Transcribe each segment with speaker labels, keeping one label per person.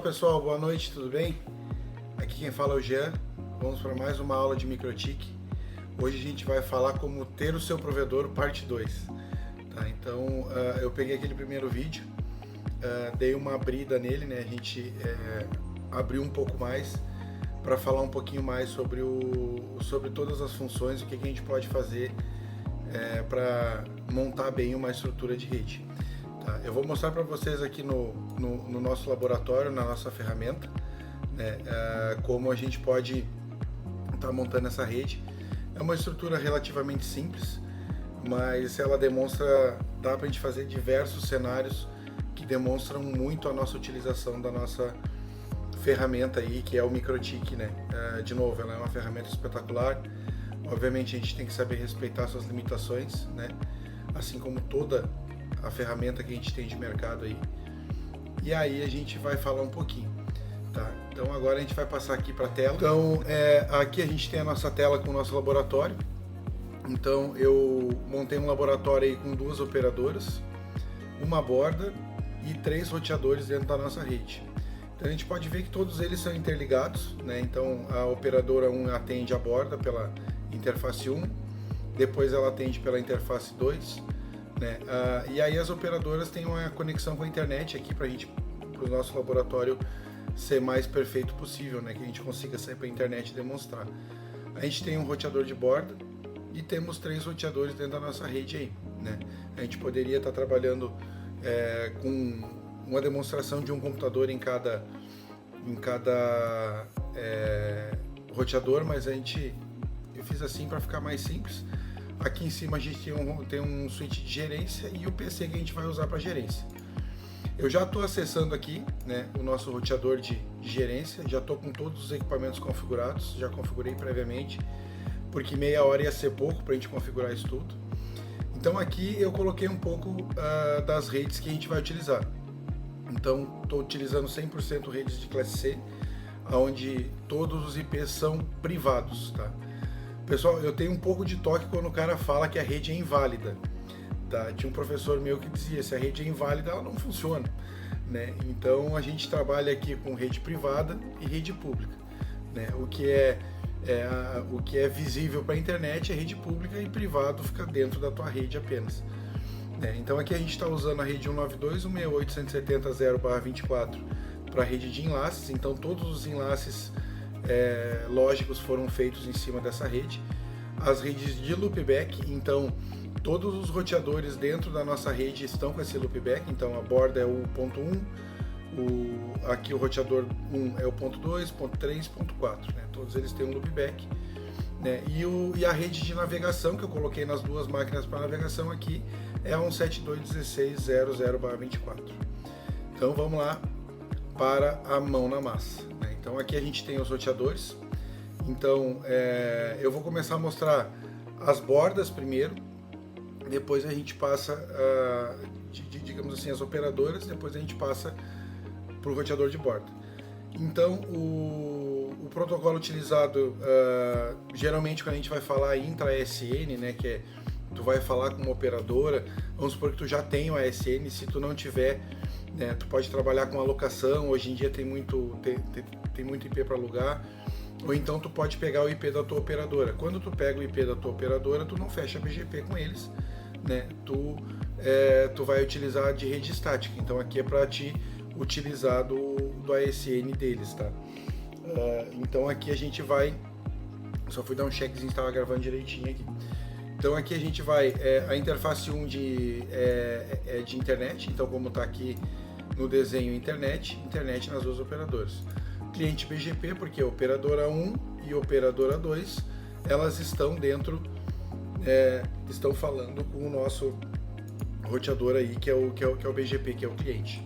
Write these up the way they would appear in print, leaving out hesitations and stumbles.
Speaker 1: pessoal, boa noite, tudo bem? Aqui quem fala é o Jean. Vamos para mais uma aula de MikroTik. Hoje a gente vai falar como ter o seu provedor, parte 2. Tá? Então eu peguei aquele primeiro vídeo, dei uma abrida nele, né? A gente abriu um pouco mais para falar um pouquinho mais sobre todas as funções, o que a gente pode fazer para montar bem uma estrutura de rede. Tá? Eu vou mostrar para vocês aqui no nosso laboratório, na nossa ferramenta, né, como a gente pode estar montando essa rede. É uma estrutura relativamente simples, mas ela dá para a gente fazer diversos cenários que demonstram muito a nossa utilização da nossa ferramenta aí, que é o MikroTik, né? De novo, ela é uma ferramenta espetacular. Obviamente a gente tem que saber respeitar suas limitações, né? Assim como toda a ferramenta que a gente tem de mercado aí. E aí a gente vai falar um pouquinho, tá? Então agora a gente vai passar aqui para a tela. Então aqui a gente tem a nossa tela com o nosso laboratório. Então eu montei um laboratório aí com 2 operadoras, uma borda e 3 roteadores dentro da nossa rede. Então a gente pode ver que todos eles são interligados, né? Então a operadora 1 atende a borda pela interface 1, depois ela atende pela interface 2, né? E aí as operadoras têm uma conexão com a internet aqui para o nosso laboratório ser mais perfeito possível, né? Que a gente consiga sair para a internet e demonstrar. A gente tem um roteador de borda e temos 3 roteadores dentro da nossa rede aí, né? A gente poderia estar trabalhando com uma demonstração de um computador em cada roteador, mas eu fiz assim para ficar mais simples. Aqui em cima a gente tem um switch de gerência e o PC que a gente vai usar para gerência. Eu já estou acessando aqui, né, o nosso roteador de gerência, já estou com todos os equipamentos configurados, já configurei previamente, porque meia hora ia ser pouco para a gente configurar isso tudo. Então aqui eu coloquei um pouco das redes que a gente vai utilizar. Então estou utilizando 100% redes de classe C, onde todos os IPs são privados, tá? Pessoal, eu tenho um pouco de toque quando o cara fala que a rede é inválida. Tá? Tinha um professor meu que dizia, se a rede é inválida, ela não funciona, né? Então a gente trabalha aqui com rede privada e rede pública, né? O que é visível para a internet é rede pública e privado fica dentro da tua rede apenas. Então aqui a gente está usando a rede 192.168.170/24 para a rede de enlaces, então todos os enlaces lógicos foram feitos em cima dessa rede. As redes de loopback, então todos os roteadores dentro da nossa rede estão com esse loopback, então a borda é o ponto 1, aqui o roteador 1 é o ponto 2, ponto 3, ponto 4, né? Todos eles têm um loopback, né? E a rede de navegação que eu coloquei nas 2 máquinas para navegação aqui é a 172.16.00/24. Então vamos lá para a mão na massa, né? Então aqui a gente tem os roteadores. Então eu vou começar a mostrar as bordas primeiro, depois a gente passa digamos assim, as operadoras, depois a gente passa para o roteador de borda. Então o protocolo utilizado geralmente quando a gente vai falar intra-ASN, né, que é tu vai falar com uma operadora, vamos supor que tu já tem o ASN, se tu não tiver, né, tu pode trabalhar com alocação, hoje em dia tem muito IP para alugar, ou então tu pode pegar o IP da tua operadora. Quando tu pega o IP da tua operadora, tu não fecha BGP com eles, né? Tu vai utilizar de rede estática, então aqui é para te utilizar do ASN deles, tá? Então aqui a gente vai, só fui dar um checkzinho se estava gravando direitinho aqui. Então aqui a gente vai, a interface 1 de internet, então como está aqui no desenho internet nas 2 operadoras. Cliente BGP, porque a operadora 1 e a operadora 2, elas estão dentro, estão falando com o nosso roteador aí, que é o BGP, que é o cliente.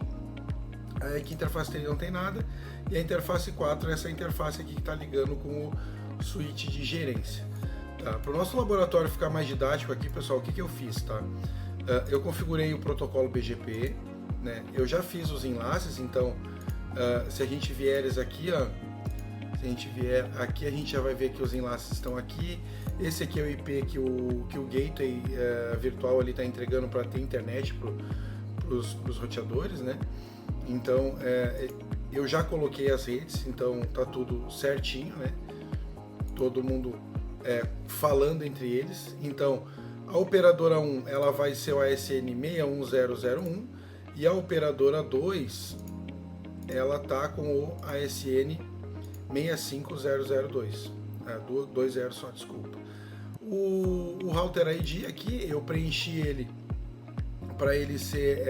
Speaker 1: Aqui a interface 3 não tem nada, e a interface 4 é essa interface aqui que está ligando com o switch de gerência. Tá? Para o nosso laboratório ficar mais didático aqui, pessoal, o que eu fiz? Tá? Eu configurei o protocolo BGP, né? Eu já fiz os enlaces, então se a gente vier aqui, se a gente vier aqui, a gente já vai ver que os enlaces estão aqui. Esse aqui é o IP que o gateway virtual ali está entregando para ter internet para os roteadores, né? Então eu já coloquei as redes, então tá tudo certinho, né? Todo mundo falando entre eles. Então, a operadora 1 ela vai ser o ASN 61001 e a operadora 2 ela tá com o ASN 65002. 20 só, desculpa. O router ID aqui, eu preenchi ele para ele ser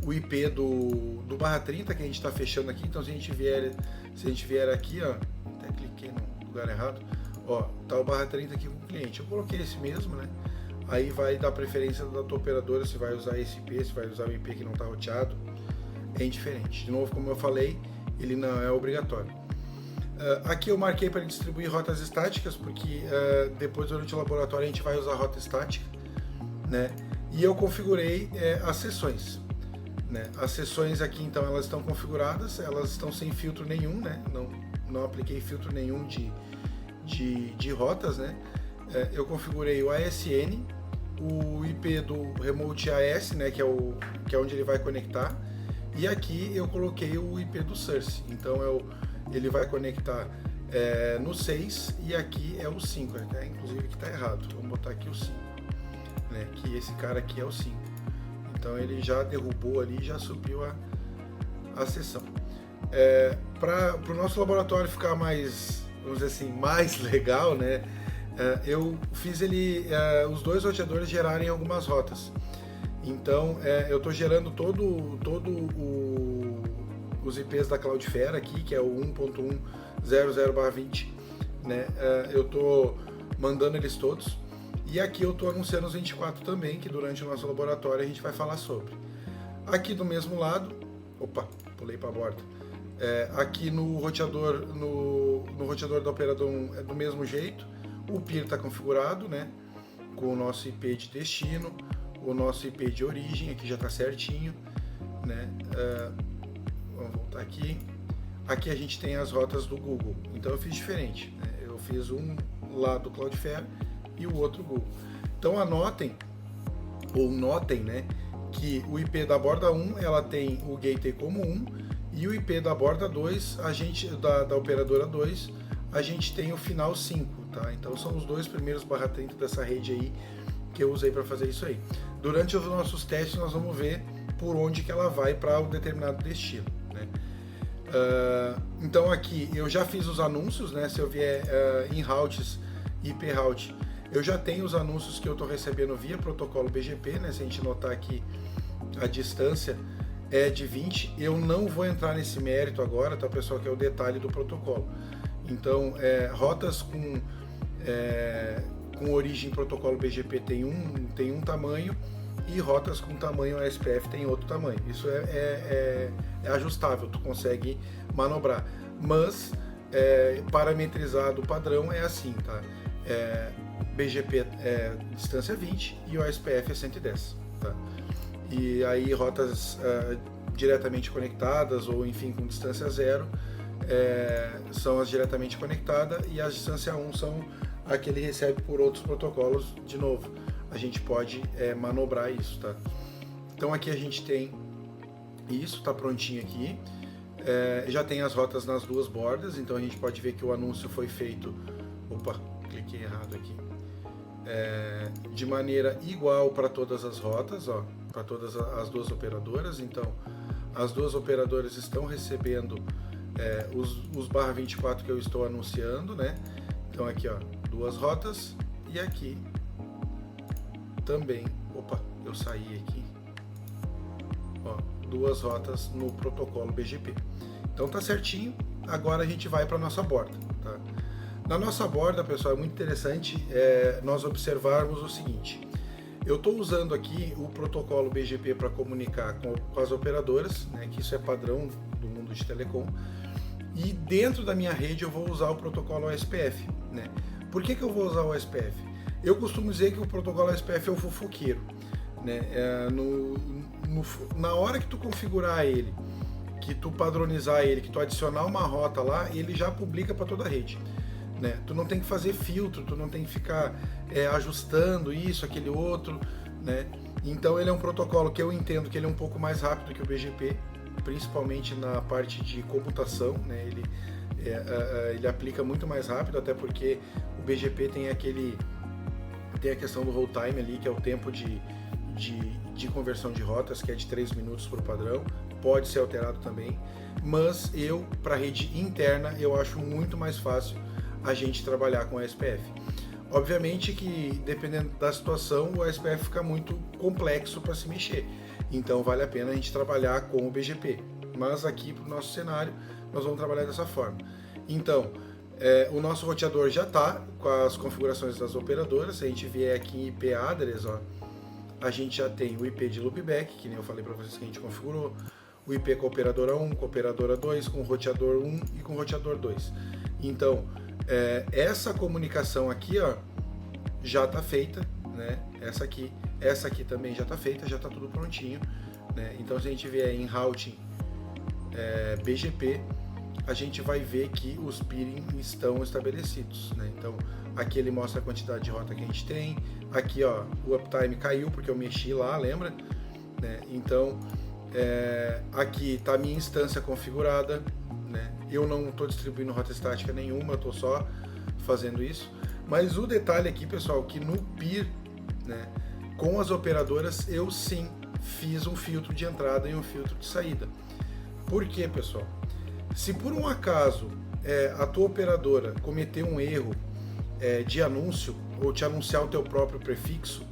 Speaker 1: o IP do barra 30 que a gente está fechando aqui. Então se a gente vier aqui, ó, até cliquei no lugar errado, ó, tá o barra 30 aqui com o cliente. Eu coloquei esse mesmo, né? Aí vai dar preferência da tua operadora se vai usar esse IP, se vai usar o IP que não está roteado. É indiferente. De novo, como eu falei, ele não é obrigatório. Aqui eu marquei para distribuir rotas estáticas, porque depois durante o laboratório a gente vai usar rota estática, né? E eu configurei as sessões, né? As sessões aqui então elas estão configuradas, elas estão sem filtro nenhum, né? Não apliquei filtro nenhum de rotas, né? Eu configurei o ASN, o IP do Remote AS, né? Que é onde ele vai conectar, e aqui eu coloquei o IP do Source, então ele vai conectar no 6 e aqui é o 5, inclusive aqui está errado, vamos botar aqui o 5, né, que esse cara aqui é o 5, então ele já derrubou ali, já subiu a sessão. Para o nosso laboratório ficar mais, vamos dizer assim, mais legal, né, eu fiz os dois roteadores gerarem algumas rotas, então eu estou gerando todo os IPs da Cloudflare aqui, que é o 1.100/20, né? Eu estou mandando eles todos. E aqui eu estou anunciando os 24 também, que durante o nosso laboratório a gente vai falar sobre. Aqui do mesmo lado, opa, pulei para a borda. Aqui no roteador, no roteador da operador 1 é do mesmo jeito. O peer está configurado, né? Com o nosso IP de destino, o nosso IP de origem, aqui já está certinho, né? Vamos voltar aqui. Aqui a gente tem as rotas do Google. Então eu fiz diferente, né? Eu fiz um lá do Cloudflare e o outro Google. Então anotem, ou notem, né, que o IP da borda 1 ela tem o gateway como 1 e o IP da borda 2, da operadora 2, a gente tem o final 5, tá? Então são os dois primeiros barra 30 dessa rede aí que eu usei para fazer isso aí. Durante os nossos testes nós vamos ver por onde que ela vai para um determinado destino, né? Então aqui eu já fiz os anúncios, né? Se eu vier em routes, IP route, eu já tenho os anúncios que eu estou recebendo via protocolo BGP, né? Se a gente notar aqui a distância é de 20, eu não vou entrar nesse mérito agora, tá, pessoal, que é o detalhe do protocolo. Então rotas com origem protocolo BGP tem um tamanho, e rotas com tamanho SPF tem outro tamanho. Isso é ajustável, tu consegue manobrar. Mas parametrizado o padrão é assim, tá? BGP é distância 20 e o SPF é 110, tá? E aí rotas diretamente conectadas ou enfim com distância 0 são as diretamente conectadas, e as distância 1 são a que ele recebe por outros protocolos. De novo, a gente pode manobrar isso, tá? Então aqui a gente tem isso, tá prontinho aqui. Já tem as rotas nas duas bordas, então a gente pode ver que o anúncio foi feito, opa, cliquei errado aqui, de maneira igual para todas as rotas, ó, para todas as duas operadoras. Então as duas operadoras estão recebendo os barra 24 que eu estou anunciando, né? Então aqui, ó, duas rotas, e aqui também, opa, eu saí aqui, ó, duas rotas no protocolo BGP. Então tá certinho. Agora a gente vai para nossa borda, tá? Na nossa borda, pessoal, é muito interessante nós observarmos o seguinte: eu estou usando aqui o protocolo BGP para comunicar com as operadoras, né, que isso é padrão do mundo de telecom, e dentro da minha rede eu vou usar o protocolo OSPF, né? Por que eu vou usar o OSPF? Eu costumo dizer que o protocolo OSPF é o fofoqueiro, né? Na hora que tu configurar ele, que tu padronizar ele, que tu adicionar uma rota lá, ele já publica para toda a rede, né? Tu não tem que fazer filtro, tu não tem que ficar ajustando isso, aquele outro, né? Então ele é um protocolo que eu entendo que ele é um pouco mais rápido que o BGP, principalmente na parte de computação, né? Ele aplica muito mais rápido, até porque o BGP tem a questão do hold time ali, que é o tempo de conversão de rotas, que é de 3 minutos por padrão, pode ser alterado também, mas para rede interna, eu acho muito mais fácil a gente trabalhar com a SPF. Obviamente que, dependendo da situação, o SPF fica muito complexo para se mexer, então vale a pena a gente trabalhar com o BGP, mas aqui para o nosso cenário, nós vamos trabalhar dessa forma. Então, o nosso roteador já está com as configurações das operadoras. Se a gente vier aqui em IP address, ó, a gente já tem o IP de loopback, que nem eu falei para vocês que a gente configurou, o IP com a operadora 1, com a operadora 2, com o roteador 1 e com o roteador 2. Então, essa comunicação aqui, ó, já está feita, né? Essa aqui também já está feita, já está tudo prontinho, né? Então, se a gente vier em routing BGP, a gente vai ver que os peering estão estabelecidos, né? Então, aqui ele mostra a quantidade de rota que a gente tem. Aqui, ó, o uptime caiu porque eu mexi lá, lembra? Né? Então, aqui está a minha instância configurada, né? Eu não estou distribuindo rota estática nenhuma, estou só fazendo isso. Mas o detalhe aqui, pessoal, que no peer, né, com as operadoras, eu sim fiz um filtro de entrada e um filtro de saída. Por quê, pessoal? Se por um acaso a tua operadora cometer um erro de anúncio ou te anunciar o teu próprio prefixo,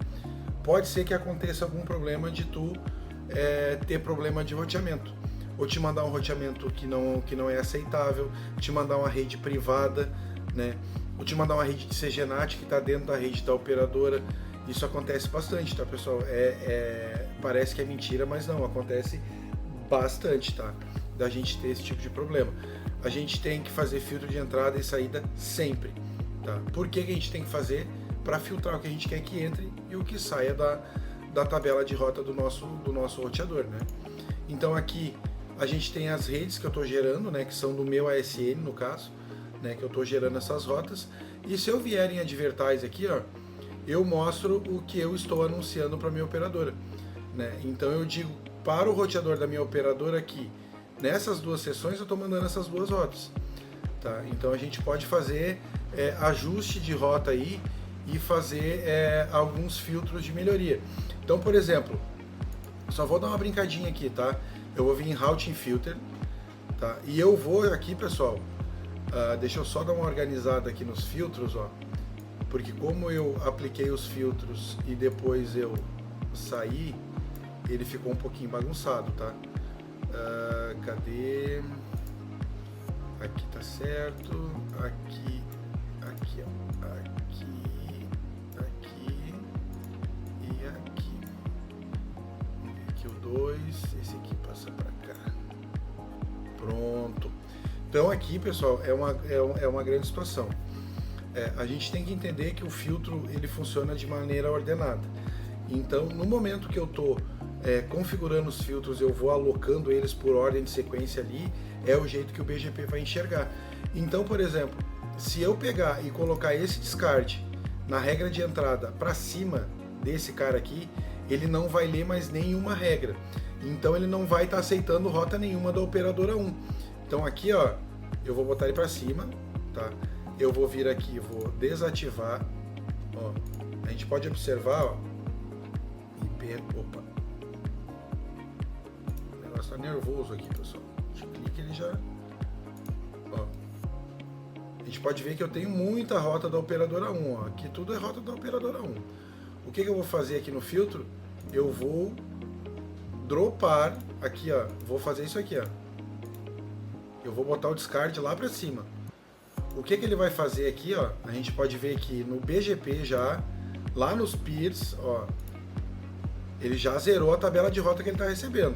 Speaker 1: pode ser que aconteça algum problema de tu ter problema de roteamento, ou te mandar um roteamento que não é aceitável, te mandar uma rede privada, né? Ou te mandar uma rede de CGNAT que está dentro da rede da operadora. Isso acontece bastante, tá, pessoal? Parece que é mentira, mas não, acontece bastante, tá? Da gente ter esse tipo de problema. A gente tem que fazer filtro de entrada e saída sempre, tá? Por que a gente tem que fazer? Para filtrar o que a gente quer que entre e o que saia da tabela de rota do nosso roteador, né? Então aqui a gente tem as redes que eu estou gerando, né? Que são do meu ASN, no caso, né? Que eu estou gerando essas rotas. E se eu vier em advertise aqui, ó, eu mostro o que eu estou anunciando para minha operadora, né? Então eu digo para o roteador da minha operadora aqui, nessas duas sessões eu estou mandando essas duas rotas, tá? Então a gente pode fazer ajuste de rota aí e fazer alguns filtros de melhoria. Então, por exemplo, só vou dar uma brincadinha aqui, tá? Eu vou vir em Routing Filter, tá? E eu vou aqui, pessoal, deixa eu só dar uma organizada aqui nos filtros, ó, porque como eu apliquei os filtros e depois eu saí, ele ficou um pouquinho bagunçado, tá? Cadê? Aqui tá certo. Aqui, ó. Aqui e aqui. Aqui o 2. Esse aqui passa pra cá. Pronto. Então aqui, pessoal, é uma grande situação. A gente tem que entender que o filtro ele funciona de maneira ordenada. Então, no momento que eu estou configurando os filtros, eu vou alocando eles por ordem de sequência ali, é o jeito que o BGP vai enxergar. Então, por exemplo, se eu pegar e colocar esse descarte na regra de entrada para cima desse cara aqui, ele não vai ler mais nenhuma regra. Então, ele não vai estar aceitando rota nenhuma da operadora 1. Então, aqui, ó, eu vou botar ele para cima, tá? Eu vou vir aqui, vou desativar, ó. A gente pode observar, ó, opa, o negócio tá nervoso aqui, pessoal. A gente clica, ele já, ó. A gente pode ver que eu tenho muita rota da operadora 1, ó. Aqui tudo é rota da operadora 1. O que eu vou fazer aqui no filtro? Eu vou dropar aqui, ó. Vou fazer isso aqui, ó. Eu vou botar o discard lá para cima. O que ele vai fazer aqui, ó? A gente pode ver que no BGP já, lá nos peers, ó, ele já zerou a tabela de rota que ele está recebendo,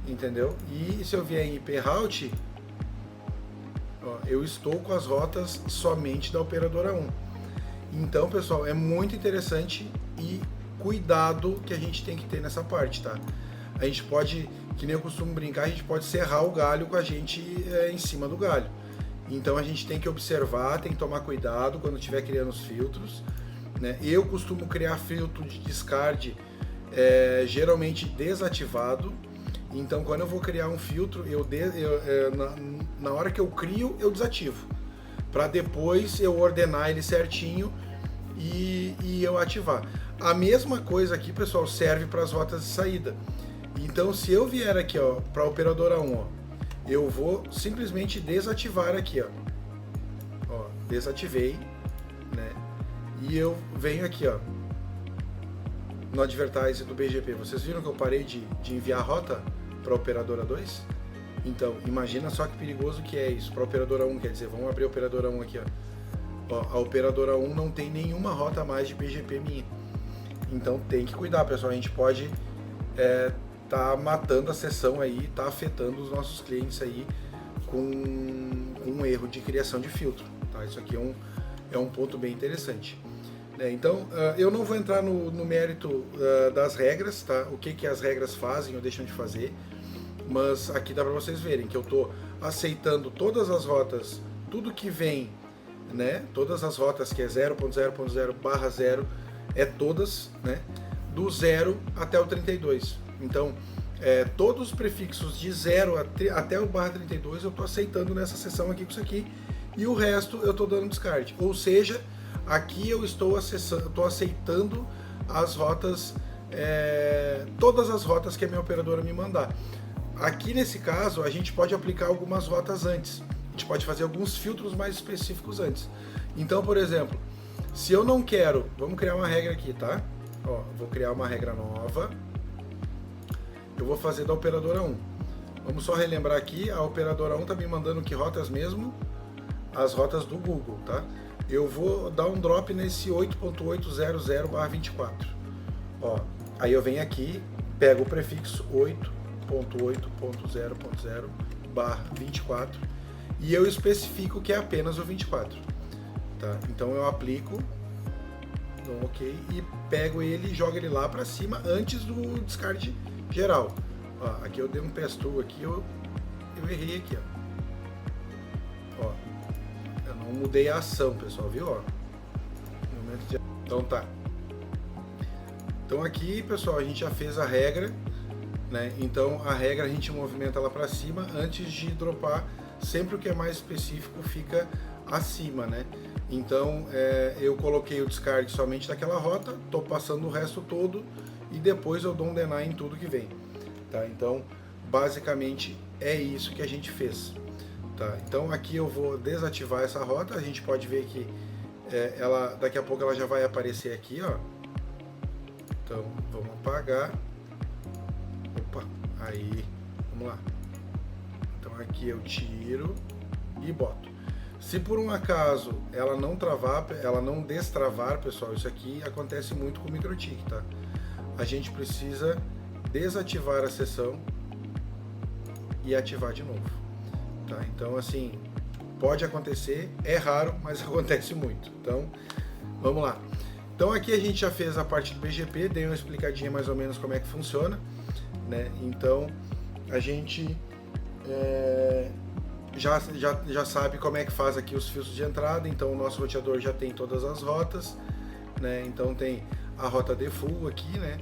Speaker 1: entendeu? E se eu vier em IP Route, ó, eu estou com as rotas somente da operadora 1. Então, pessoal, é muito interessante e cuidado que a gente tem que ter nessa parte, tá? A gente pode, que nem eu costumo brincar, a gente pode serrar o galho com a gente em cima do galho. Então a gente tem que observar, tem que tomar cuidado quando estiver criando os filtros, né? Eu costumo criar filtro de descard geralmente desativado, Então, quando eu vou criar um filtro, na hora que eu crio, eu desativo, para depois eu ordenar ele certinho e eu ativar. A mesma coisa aqui, pessoal, serve para as rotas de saída. Então, se eu vier aqui, ó, para a operadora 1, ó, eu vou simplesmente desativar aqui, ó, desativei, né? E eu venho aqui, ó, no Advertise do BGP. Vocês viram que eu parei de enviar a rota para a operadora 2? Então, imagina só que perigoso que é isso para a operadora 1, quer dizer, vamos abrir a operadora 1 aqui, ó. A operadora 1 não tem nenhuma rota a mais de BGP minha. Então tem que cuidar, pessoal, a gente pode tá matando a sessão aí, tá afetando os nossos clientes aí com um erro de criação de filtro, tá? Isso aqui é um ponto bem interessante. Então, eu não vou entrar no mérito das regras, tá? O que as regras fazem ou deixam de fazer, mas aqui dá para vocês verem que eu estou aceitando todas as rotas, tudo que vem, né? Todas as rotas que é 0.0.0/0 é todas, né? Do 0 até o 32. Então, todos os prefixos de 0 até o /32 eu estou aceitando nessa seção aqui com isso aqui, e o resto eu estou dando descarte. Ou seja, aqui eu estou aceitando as rotas, todas as rotas que a minha operadora me mandar. Aqui nesse caso a gente pode aplicar algumas rotas antes, a gente pode fazer alguns filtros mais específicos antes. Então, por exemplo, se eu não quero, vamos criar uma regra aqui, tá? Ó, vou criar uma regra nova, eu vou fazer da operadora 1. Vamos só relembrar aqui, a operadora 1 está me mandando que rotas mesmo? As rotas do Google, tá? Eu vou dar um drop nesse 8.800/24. Ó, aí eu venho aqui, pego o prefixo 8.8.0.0/24 e eu especifico que é apenas o 24. Tá? Então eu aplico, dou OK e pego ele e jogo ele lá para cima antes do descarte geral. Ó, aqui eu dei um pass-through aqui, eu errei aqui, ó. Eu não mudei a ação, pessoal, viu? Ó, então tá. Então aqui, pessoal, a gente já fez a regra, né? Então a regra a gente movimenta ela para cima antes de dropar. Sempre o que é mais específico fica acima, né? Então eu coloquei o descarte somente daquela rota, tô passando o resto todo e depois eu dou um deny em tudo que vem, tá? Então basicamente é isso que a gente fez, tá? Então aqui eu vou desativar essa rota, a gente pode ver que ela daqui a pouco ela já vai aparecer aqui, ó. Então vamos apagar, opa, aí, vamos lá. Então aqui eu tiro e boto. Se por um acaso ela não travar, ela não destravar, pessoal, isso aqui acontece muito com o MikroTik, tá? A gente precisa desativar a sessão e ativar de novo, tá? Então, assim, pode acontecer, é raro, mas acontece muito. Então, vamos lá. Então, aqui a gente já fez a parte do BGP, dei uma explicadinha mais ou menos como é que funciona, né? Então, a gente já sabe como é que faz aqui os filtros de entrada. Então, o nosso roteador já tem todas as rotas, né? Então, tem a rota default aqui, né?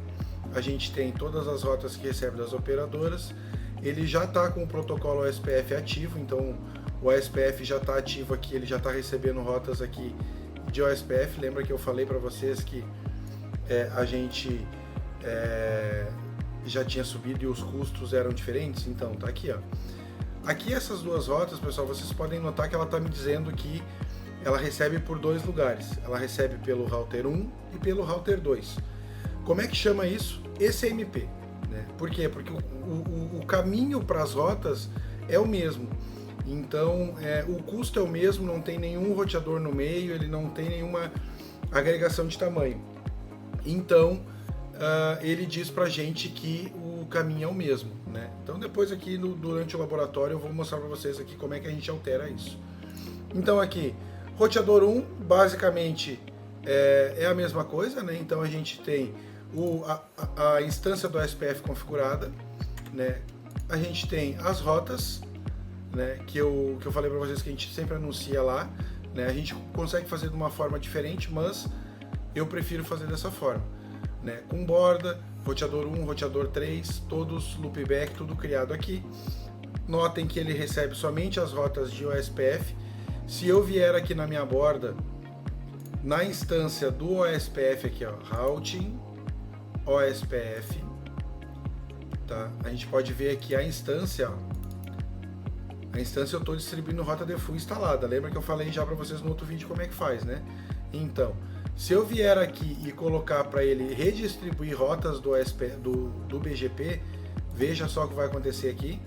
Speaker 1: A gente tem todas as rotas que recebe das operadoras. Ele já está com o protocolo OSPF ativo, então o OSPF já está ativo aqui, ele já está recebendo rotas aqui de OSPF. Lembra que eu falei para vocês que a gente já tinha subido e os custos eram diferentes? Então, tá aqui, ó. Aqui essas duas rotas, pessoal, vocês podem notar que ela está me dizendo que ela recebe por dois lugares. Ela recebe pelo router 1 e pelo router 2. Como é que chama isso? ECMP, né? Por quê? Porque o caminho para as rotas é o mesmo. Então, o custo é o mesmo, não tem nenhum roteador no meio, ele não tem nenhuma agregação de tamanho. Então, ele diz pra gente que o caminho é o mesmo, né? Então, depois aqui durante o laboratório eu vou mostrar para vocês aqui como é que a gente altera isso. Então, aqui, roteador 1, basicamente é a mesma coisa, né? Então, a gente tem a instância do OSPF configurada, né? A gente tem as rotas, né? Que eu falei para vocês que a gente sempre anuncia lá, né? A gente consegue fazer de uma forma diferente, mas eu prefiro fazer dessa forma, né, com borda, roteador 1, roteador 3, todos loopback, tudo criado aqui. Notem que ele recebe somente as rotas de OSPF. Se eu vier aqui na minha borda, na instância do OSPF aqui, ó, routing OSPF, tá? A gente pode ver aqui a instância, ó. A instância eu estou distribuindo rota default instalada. Lembra que eu falei já para vocês no outro vídeo como é que faz, né? Então, se eu vier aqui e colocar para ele redistribuir rotas do BGP, veja só o que vai acontecer aqui.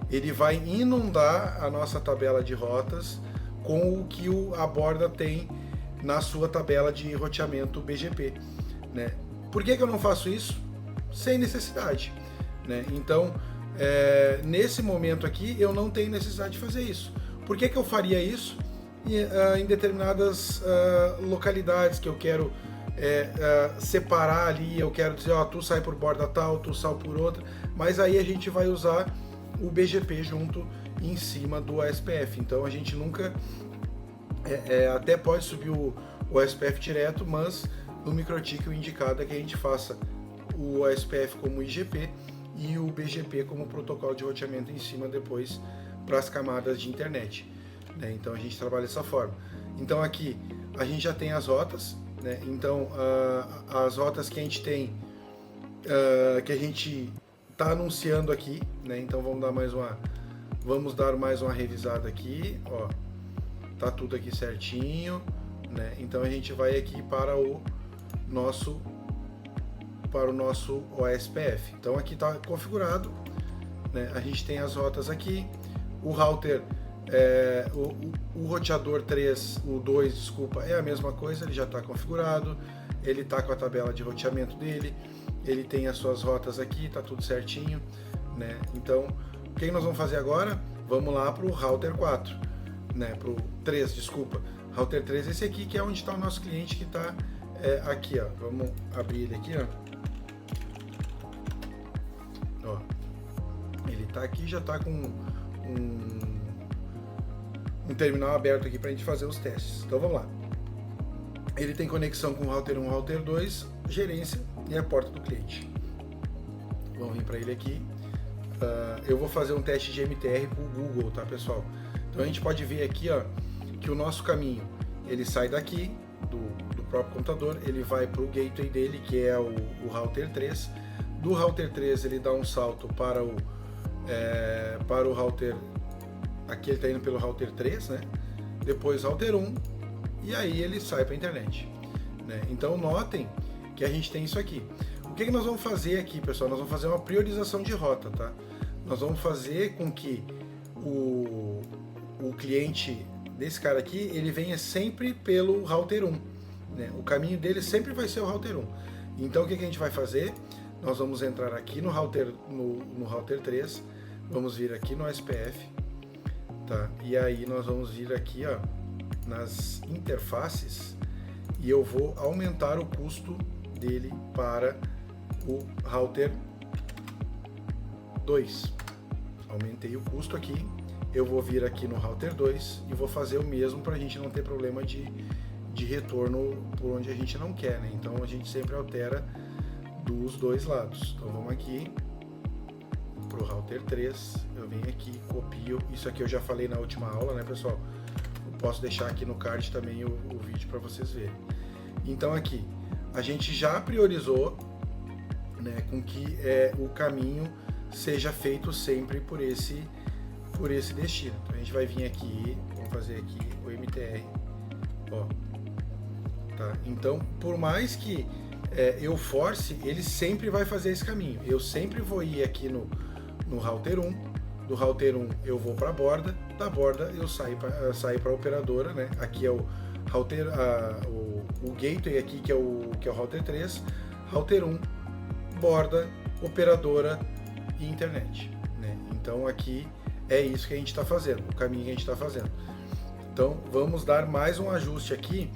Speaker 1: Ele vai inundar a nossa tabela de rotas com o que a borda tem na sua tabela de roteamento BGP, né? Por que eu não faço isso? Sem necessidade, né? Então, nesse momento aqui, eu não tenho necessidade de fazer isso. Por que eu faria isso em determinadas localidades que eu quero separar ali? Eu quero dizer, ó, tu sai por borda tal, tu sai por outra, mas aí a gente vai usar o BGP junto em cima do OSPF. Então a gente nunca até pode subir o OSPF direto, mas no MikroTik o indicado é que a gente faça o OSPF como IGP e o BGP como protocolo de roteamento em cima depois para as camadas de internet, né? Então a gente trabalha dessa forma. Então aqui a gente já tem as rotas, né? Então as rotas que a gente tem, que a gente está anunciando aqui, né? Então vamos dar mais uma revisada aqui, ó. Tá tudo aqui certinho, né? Então a gente vai aqui para o nosso OSPF. Então aqui está configurado, né? A gente tem as rotas aqui, o router, o roteador 3, o 2, desculpa, é a mesma coisa, ele já está configurado, ele está com a tabela de roteamento dele, ele tem as suas rotas aqui, está tudo certinho, né? Então, o que nós vamos fazer agora? Vamos lá para o router 4, né? Para o 3, desculpa, router 3, esse aqui que é onde está o nosso cliente que está aqui, ó. Vamos abrir ele aqui, ó. Ele está aqui, já está com um terminal aberto aqui para a gente fazer os testes. Então vamos lá. Ele tem conexão com o router 1, router 2, gerência e a porta do cliente. Vamos vir para ele aqui. Eu vou fazer um teste de MTR para o Google, tá, pessoal? Então a gente pode ver aqui, ó, que o nosso caminho ele sai daqui do próprio computador, ele vai para o gateway dele, que é o router 3. Do router 3 ele dá um salto para o router, aqui ele está indo pelo router 3, né? Depois router 1 e aí ele sai para a internet, né? Então notem que a gente tem isso aqui. O que nós vamos fazer aqui, pessoal? Nós vamos fazer uma priorização de rota, tá? Nós vamos fazer com que o cliente desse cara aqui, ele venha sempre pelo router 1, né? O caminho dele sempre vai ser o router 1. Então o que a gente vai fazer? Nós vamos entrar aqui no router 3, vamos vir aqui no SPF, tá? E aí nós vamos vir aqui, ó, nas interfaces, e eu vou aumentar o custo dele para o router 2. Aumentei o custo aqui, eu vou vir aqui no router 2 e vou fazer o mesmo para a gente não ter problema de retorno por onde a gente não quer, né? Então a gente sempre altera dos dois lados. Então vamos aqui para o router 3, eu venho aqui, copio, isso aqui eu já falei na última aula, né, pessoal? Eu posso deixar aqui no card também o vídeo para vocês verem. Então aqui, a gente já priorizou, né, com que o caminho seja feito sempre por esse destino. Então a gente vai vir aqui, vamos fazer aqui o MTR, ó, tá? Então, por mais que eu force, ele sempre vai fazer esse caminho. Eu sempre vou ir aqui no router 1, do router 1 eu vou para a borda, da borda eu saio para a operadora, né? Aqui é o router, o gateway aqui que é o router 3, router 1, borda, operadora e internet, né? Então aqui é isso que a gente está fazendo, o caminho que a gente está fazendo. Então vamos dar mais um ajuste aqui,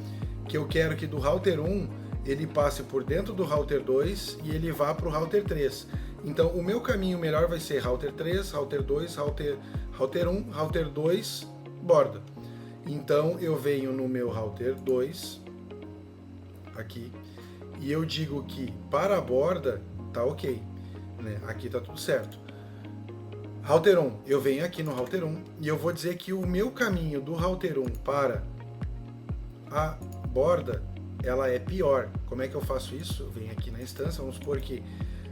Speaker 1: que eu quero que do router 1 ele passe por dentro do router 2 e ele vá para o router 3. Então o meu caminho melhor vai ser router 3, router 2, router 1, router 2, borda. Então eu venho no meu router 2, aqui, e eu digo que para a borda tá ok, né? Aqui tá tudo certo. Router 1, eu venho aqui no Router 1 e eu vou dizer que o meu caminho do Router 1 para a borda, ela é pior. Como é que eu faço isso? Eu venho aqui na instância, vamos supor que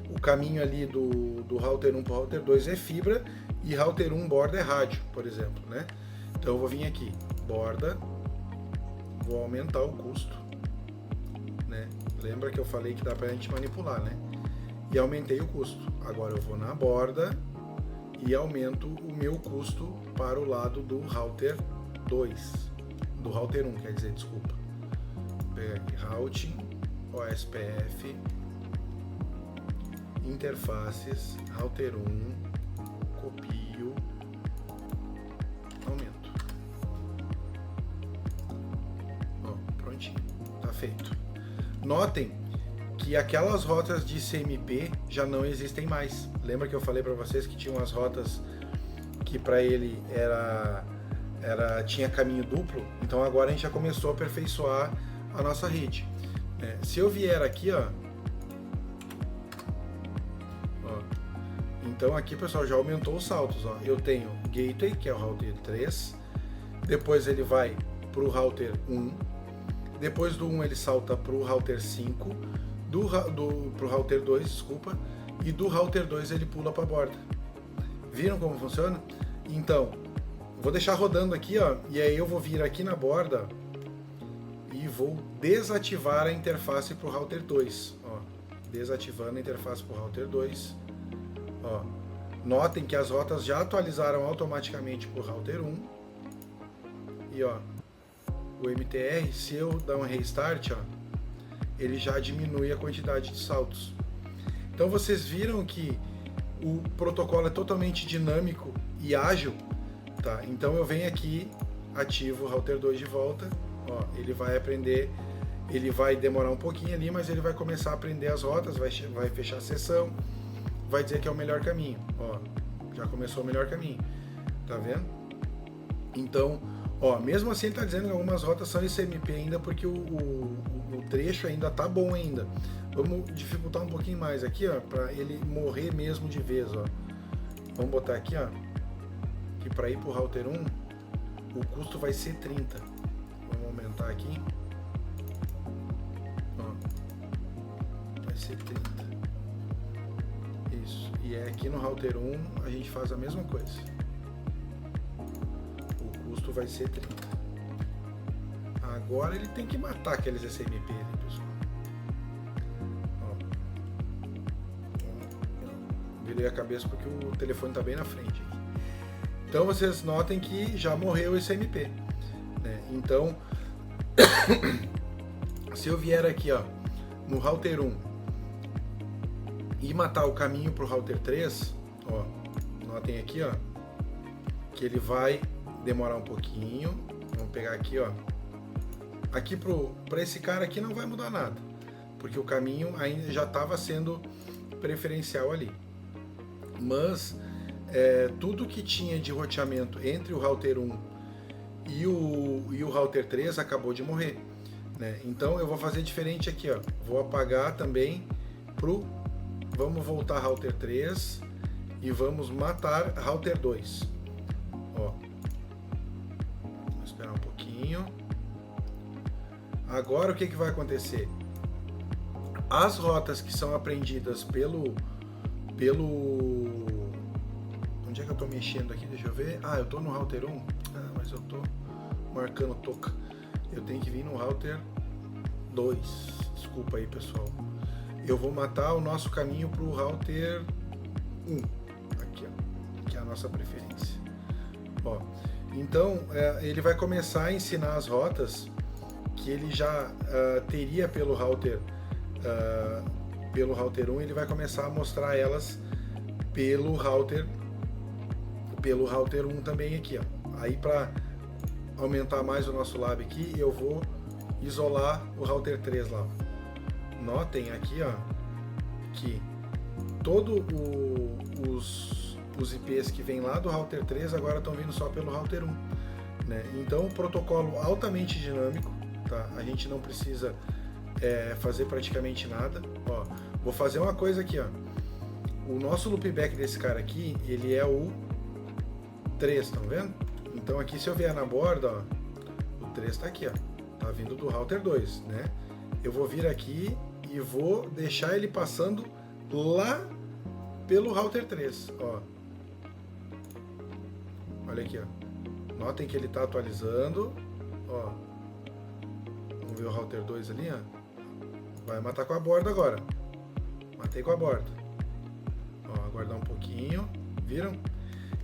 Speaker 1: o caminho ali do Router 1 para o Router 2 é fibra e Router 1 borda é rádio, por exemplo, né? Então eu vou vir aqui, borda, vou aumentar o custo, né? Lembra que eu falei que dá pra gente manipular, né? E aumentei o custo. Agora eu vou na borda e aumento o meu custo para o lado do Router 2, do Router 1, quer dizer, desculpa. Vou pegar aqui, Routing, OSPF, interfaces, Router 1, copio, aumento. Ó, prontinho, tá feito. Notem que aquelas rotas de CMP já não existem mais. Lembra que eu falei para vocês que tinham as rotas que para ele tinha caminho duplo? Então agora a gente já começou a aperfeiçoar a nossa rede. Se eu vier aqui, ó, então aqui, pessoal, já aumentou os saltos. Ó. Eu tenho Gateway, que é o Router 3, depois ele vai para o Router 1, depois do 1 ele salta para o Router 5, para o Router 2, desculpa, e do Router 2 ele pula para a borda. Viram como funciona? Então, vou deixar rodando aqui, ó, e aí eu vou vir aqui na borda e vou desativar a interface para o Router 2. Ó, desativando a interface para o Router 2. Ó, notem que as rotas já atualizaram automaticamente para o Router 1. E ó, o MTR, se eu dar um restart, ó, ele já diminui a quantidade de saltos. Então vocês viram que o protocolo é totalmente dinâmico e ágil, tá? Então eu venho aqui, ativo o Router 2 de volta, ó, ele vai aprender, ele vai demorar um pouquinho ali, mas ele vai começar a aprender as rotas, vai fechar a sessão, vai dizer que é o melhor caminho, ó, já começou o melhor caminho, tá vendo? Então, ó, mesmo assim ele está dizendo que algumas rotas são ICMP ainda, porque o trecho ainda tá bom ainda. Vamos dificultar um pouquinho mais aqui, ó, para ele morrer mesmo de vez, ó. Vamos botar aqui, ó, que para ir pro Router 1, o custo vai ser 30. Vamos aumentar aqui. Ó, vai ser 30. Isso. E é aqui no Router 1 a gente faz a mesma coisa. O custo vai ser 30. Agora ele tem que matar aqueles SMP ali, pessoal. Virei a cabeça porque o telefone está bem na frente. Então vocês notem que já morreu esse SMP, né? Então, se eu vier aqui, ó, no Router 1 e matar o caminho para o Router 3, ó, notem aqui, ó, que ele vai demorar um pouquinho. Vamos pegar aqui, ó. Aqui para esse cara aqui não vai mudar nada, porque o caminho ainda já estava sendo preferencial ali. Mas tudo que tinha de roteamento entre o Router 1 e o Router 3 acabou de morrer, né? Então eu vou fazer diferente aqui, ó. Vou apagar também vamos voltar Router 3 e vamos matar Router 2. Ó. Vou esperar um pouquinho. Agora o que vai acontecer? As rotas que são aprendidas pelo... Onde é que eu estou mexendo aqui? Deixa eu ver. Ah, eu estou no Router 1. Ah, mas eu estou marcando toca. Eu tenho que vir no Router 2. Desculpa aí, pessoal. Eu vou matar o nosso caminho para o Router 1. Aqui, ó. Que é a nossa preferência. Ó, então, ele vai começar a ensinar as rotas que ele já teria pelo Router 1, ele vai começar a mostrar elas pelo Router 1 também aqui, ó. Aí para aumentar mais o nosso lab aqui, eu vou isolar o Router 3 lá. Notem aqui, ó, que todos os IPs que vêm lá do Router 3 agora estão vindo só pelo Router 1, né? Então, o protocolo altamente dinâmico, tá? A gente não precisa fazer praticamente nada. Ó, vou fazer uma coisa aqui, ó. O nosso loopback desse cara aqui, ele é o 3, estão vendo? Então aqui, se eu vier na borda, ó, o 3 está aqui, ó, tá vindo do router 2, né? Eu vou vir aqui e vou deixar ele passando lá pelo router 3, ó. Olha aqui, ó. Notem que ele está atualizando, ó. Vamos ver o router 2 ali, ó. Vai matar com a borda agora. Matei com a borda. Ó, aguardar um pouquinho. Viram?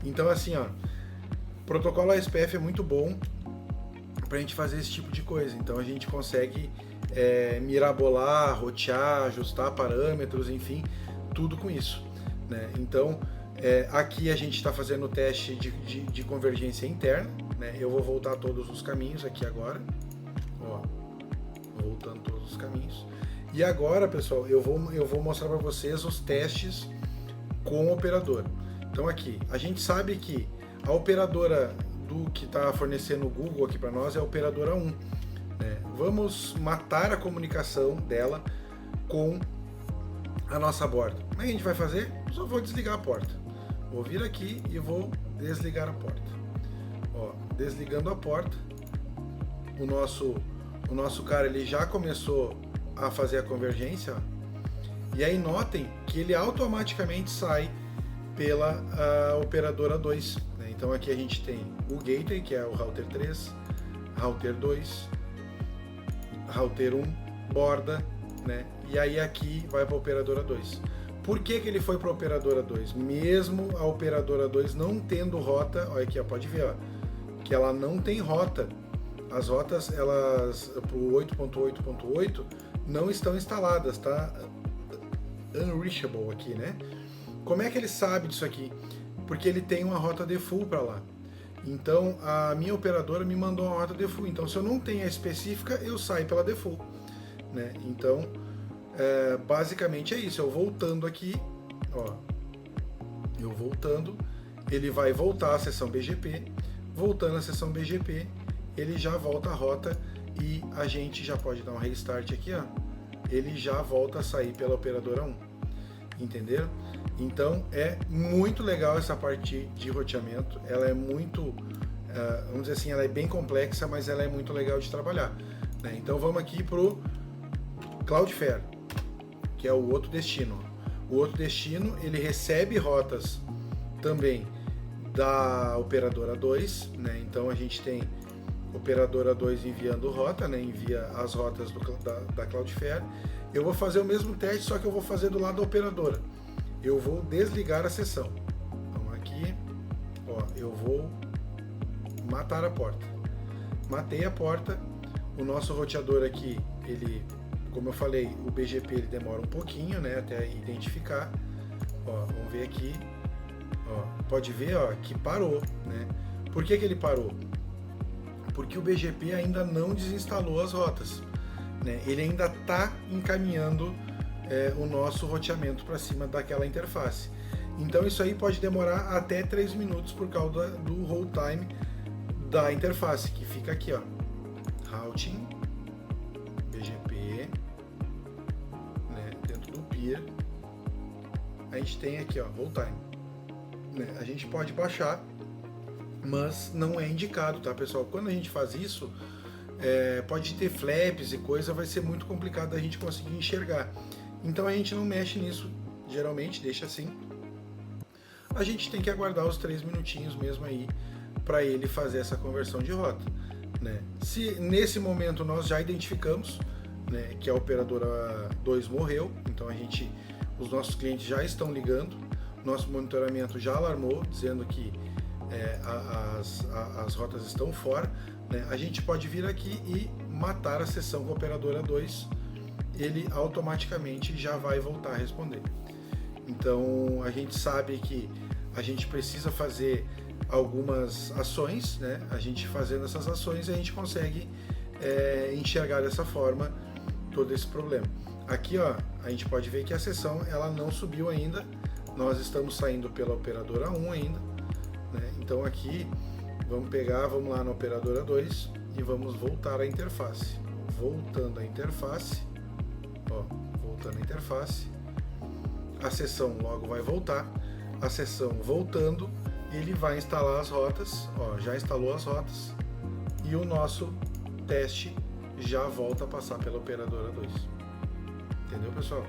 Speaker 1: Então assim, ó, o protocolo ASPF é muito bom pra gente fazer esse tipo de coisa. Então a gente consegue mirabolar, rotear, ajustar parâmetros, enfim, tudo com isso, né? Então aqui a gente está fazendo o teste de convergência interna, né? Eu vou voltar todos os caminhos aqui agora, ó, voltando todos os caminhos. E agora, pessoal, eu vou mostrar para vocês os testes com o operador. Então aqui, a gente sabe que a operadora que está fornecendo o Google aqui para nós é a operadora 1. Né? Vamos matar a comunicação dela com a nossa borda. Como é que a gente vai fazer? Eu só vou desligar a porta. Vou vir aqui e vou desligar a porta. Ó, desligando a porta, o nosso cara ele já começou a fazer a convergência, ó. E aí notem que ele automaticamente sai pela operadora 2, né? Então aqui a gente tem o gateway, que é o router 3, router 2, router 1, borda, né? E aí aqui vai para a operadora 2. Por que ele foi para a operadora 2? Mesmo a operadora 2 não tendo rota, olha aqui, ó, pode ver, ó, que ela não tem rota. As rotas, elas para o 8.8.8 não estão instaladas, tá? Unreachable aqui, né? Como é que ele sabe disso aqui? Porque ele tem uma rota default para lá. Então a minha operadora me mandou uma rota default. Então se eu não tenho a específica, eu saio pela default, né? Então basicamente é isso. Eu voltando aqui, ó, eu voltando, ele vai voltar à seção BGP. Voltando à seção BGP, ele já volta a rota e a gente já pode dar um restart aqui, ó. Ele já volta a sair pela operadora 1. Entenderam? Então é muito legal essa parte de roteamento. Ela é muito, vamos dizer assim, ela é bem complexa, mas ela é muito legal de trabalhar, né? Então vamos aqui pro Cloudflare, que é o outro destino. O outro destino, ele recebe rotas também da operadora 2, né? Então a gente tem operadora 2 enviando rota, né? Envia as rotas da Cloudflare. Eu vou fazer o mesmo teste, só que eu vou fazer do lado da operadora. Eu vou desligar a sessão. Então aqui, ó, eu vou matar a porta. Matei a porta. O nosso roteador aqui, ele, como eu falei, o BGP ele demora um pouquinho, né, até identificar. Ó, vamos ver aqui. Ó, pode ver, ó, que parou, né? Por que ele parou? Porque o BGP ainda não desinstalou as rotas, né? Ele ainda está encaminhando o nosso roteamento para cima daquela interface. Então isso aí pode demorar até 3 minutos por causa do hold time da interface, que fica aqui, ó, routing, BGP, né, dentro do peer, a gente tem aqui, ó, hold time, né? A gente pode baixar, mas não é indicado, tá, pessoal? Quando a gente faz isso, pode ter flaps e coisa, vai ser muito complicado a gente conseguir enxergar. Então a gente não mexe nisso, geralmente deixa assim. A gente tem que aguardar os 3 minutinhos mesmo aí para ele fazer essa conversão de rota, né? Se nesse momento nós já identificamos, né, que a operadora 2 morreu, então os nossos clientes já estão ligando, nosso monitoramento já alarmou, dizendo que as rotas estão fora, né? A gente pode vir aqui e matar a sessão com a operadora 2, ele automaticamente já vai voltar a responder. Então a gente sabe que a gente precisa fazer algumas ações, né? A gente fazendo essas ações a gente consegue enxergar dessa forma todo esse problema. Aqui, ó, a gente pode ver que a sessão ela não subiu ainda, nós estamos saindo pela operadora 1 ainda, né? Então aqui vamos lá na operadora 2 e vamos voltar à interface. Voltando à interface, Ó, voltando a interface, a sessão logo vai voltar, a sessão voltando, ele vai instalar as rotas, ó, já instalou as rotas e o nosso teste já volta a passar pela operadora 2. Entendeu, pessoal?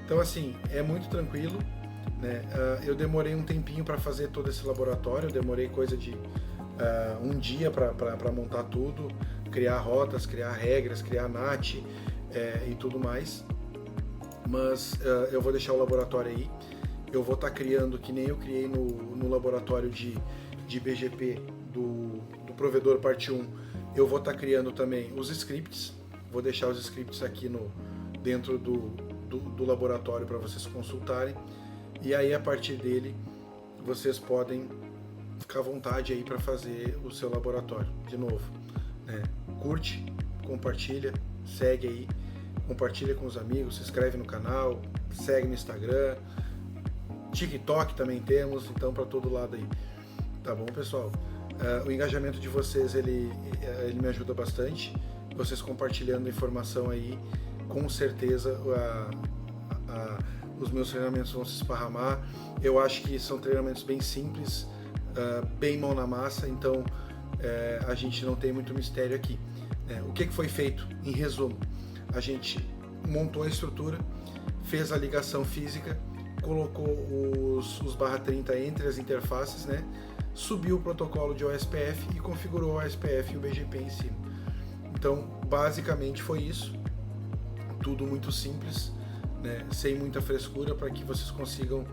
Speaker 1: Então, assim, é muito tranquilo, né? Eu demorei um tempinho para fazer todo esse laboratório, eu demorei coisa de um dia para montar tudo, criar rotas, criar regras, criar NAT e tudo mais. Mas eu vou deixar o laboratório aí. Eu vou estar criando, que nem eu criei no laboratório de BGP do provedor parte 1, eu vou estar criando também os scripts. Vou deixar os scripts aqui dentro do laboratório para vocês consultarem. E aí, a partir dele, vocês podem ficar à vontade aí para fazer o seu laboratório. De novo, né? Curte, compartilha, segue aí, compartilha com os amigos, se inscreve no canal, segue no Instagram, TikTok também temos, então para todo lado aí. Tá bom, pessoal? O engajamento de vocês, ele me ajuda bastante. Vocês compartilhando informação aí, com certeza os meus treinamentos vão se esparramar. Eu acho que são treinamentos bem simples, bem mão na massa, então a gente não tem muito mistério aqui. O que foi feito? Em resumo, a gente montou a estrutura, fez a ligação física, colocou os /30 entre as interfaces, né? Subiu o protocolo de OSPF e configurou o OSPF e o BGP em cima. Então, basicamente foi isso. Tudo muito simples, né? Sem muita frescura, para que vocês consigam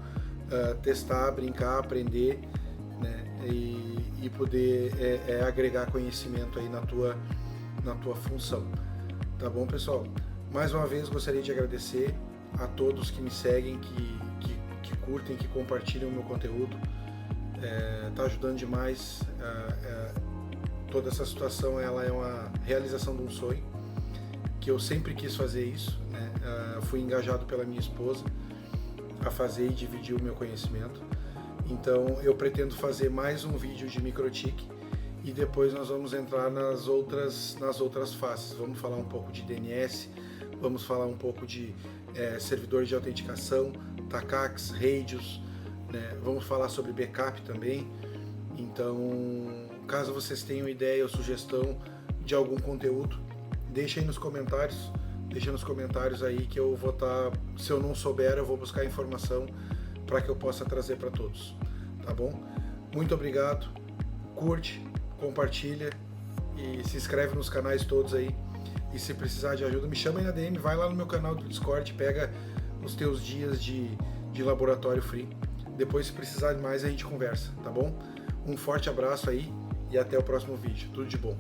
Speaker 1: testar, brincar, aprender, né? E poder agregar conhecimento aí na tua função. Tá bom, pessoal? Mais uma vez gostaria de agradecer a todos que me seguem, que curtem, que compartilham o meu conteúdo. Tá ajudando demais. Toda essa situação, ela é uma realização de um sonho, que eu sempre quis fazer isso, né? Fui engajado pela minha esposa a fazer e dividir o meu conhecimento. Então eu pretendo fazer mais um vídeo de MikroTik e depois nós vamos entrar nas outras faces. Vamos falar um pouco de DNS, vamos falar um pouco de servidores de autenticação, TACACs, radios, né? Vamos falar sobre backup também. Então, caso vocês tenham ideia ou sugestão de algum conteúdo, deixem nos comentários. Deixa nos comentários aí que eu vou estar, se eu não souber, eu vou buscar informação para que eu possa trazer para todos, tá bom? Muito obrigado, curte, compartilha e se inscreve nos canais todos aí. E se precisar de ajuda, me chama aí na DM, vai lá no meu canal do Discord, pega os teus dias de laboratório free. Depois, se precisar de mais, a gente conversa, tá bom? Um forte abraço aí e até o próximo vídeo. Tudo de bom.